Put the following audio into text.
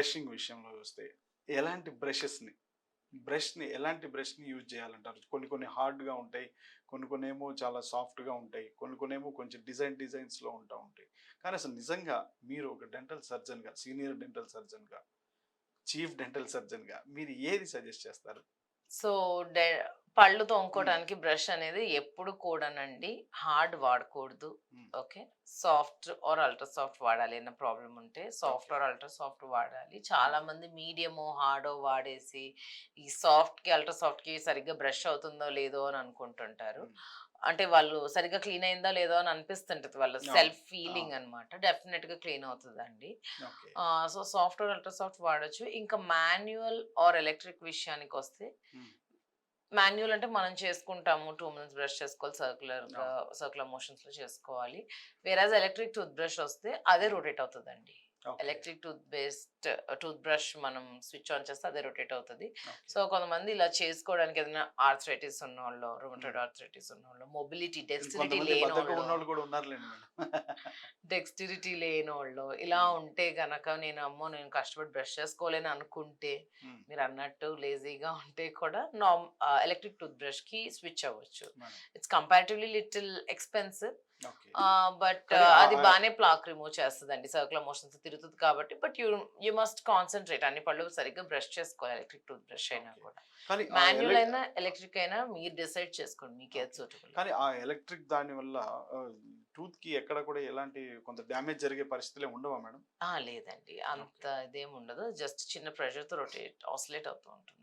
Brushing విషయంలో చూస్తే ఎలాంటి ఎలాంటి బ్రష్‌ని యూజ్ చేయాలంటారు? కొన్ని కొన్ని హార్డ్‌గా ఉంటాయి. కొన్ని కొన్నేమో చాలా సాఫ్ట్‌గా ఉంటాయి. కొన్ని కొన్నేమో కొంచెం డిజైన్స్‌లో ఉంటాయి. కానీ అసలు నిజంగా మీరు ఒక డెంటల్ సర్జన్‌గా, సీనియర్ డెంటల్ సర్జన్‌గా, చీఫ్ డెంటల్ సర్జన్‌గా మీరు ఏది సజెస్ట్ చేస్తారు? సో, డె పళ్ళు హ్మ్. తోముకోవడానికి బ్రష్ అనేది ఎప్పుడు కూడానండి హార్డ్ వాడకూడదు. Hmm. Okay. Soft or ultra soft వాడాలి. ఏమైనా ప్రాబ్లమ్ ఉంటే soft okay. Or ultra soft వాడాలి. హ్మ్. చాలామంది మీడియమో, హార్డో వాడేసి ఈ సాఫ్ట్‌కి, అల్ట్రా సాఫ్ట్‌కి సరిగ్గా బ్రష్ అవుతుందో లేదో అని అనుకుంటుంటారు. హ్మ్. అంటే వాళ్ళు సరిగ్గా క్లీన్ అయిందో లేదో అని అనిపిస్తుంటది. వాళ్ళ అవును. సెల్ఫ్ ఫీలింగ్ అవును. అనమాట. డెఫినిట్‌గా క్లీన్ అవుతదండి. Okay. So, soft or ultra soft వాడొచ్చు. ఇంకా మాన్యువల్ ఆర్ ఎలక్ట్రిక్ విషయానికొస్తే హ్మ్. మాన్యువల్ అంటే మనం చేసుకుంటాము. 2 మినిట్స్ బ్రష్ చేసుకోవాలి. అవును. సర్క్యులర్ మోషన్స్‌లో చేసుకోవాలి. వేరేస్ ఎలక్ట్రిక్ టూత్ బ్రష్ వస్తే అదే హ్మ్. రొటేట్ అవుతదండి. ఓకే. ఎలక్ట్రిక్ టూత్ బ్రష్ మనం స్విచ్ ఆన్ చేస్తే అదే రొటేట్ అవుతది. ఓకే. సో, కొంతమంది ఇలా చేసుకోవడానికి ఏదైనా ఆర్థరైటిస్ ఉన్నోళ్ళో, హ్మ్. రుమటోయిడ్ ఆర్థరైటిస్ ఉన్నోళ్ళో, మొబిలిటీ, డెక్స్టిలిటీ ఇంకొంతమంది బద్ధకం లేనోళ్ళో ఉన్నోళ్ళు కూడా ఉన్నారులెండి మేడం. డెక్స్టిరిటీ లేనోళ్ళు ఇలా హ్మ్. ఉంటే గనక నేను కష్టపడి బ్రష్ చేసుకోలేను అనుకుంటే హ్మ్. మీరు అన్నట్టు లేజీగా ఉంటే కూడా ఎలక్ట్రిక్ టూత్ బ్రష్ కి స్విచ్ అవ్వచ్చు. Madam. It's comparatively little expensive. Okay. But కానీ అది బానే ప్లాక్ రిమూవ్ చేస్తదండి. సర్కులర్ మోషన్స్ తిరుగుతది కాబట్టి. బట్ యూ మస్ట్ కాన్సంట్రేట్ అన్ని పళ్ళు సరిగ్గా బ్రష్ చేసుకోవాలి ఎలక్ట్రిక్ టూత్ బ్రష్ అయినా ఓకే. కూడా. కానీ మాన్యువల్ అయినా, ఎలక్ట్రిక్ అయినా మీరు డిసైడ్ చేసుకోండి మీకేది ఓకే. సూటబుల్. కానీ ఆ ఎలక్ట్రిక్ దాని వల్ల ఆహ్, టూత్‌కి ఎక్కడ కూడా ఎలాంటి కొంత డ్యామేజ్ జరిగే పరిస్థితులే ఉండవా మేడం? లేదండి. అంత ఓకే. ఇదేముండదు. జస్ట్ చిన్న ప్రెషర్‌తో ఆసిలేట్ అవుతూ ఉంటుంది.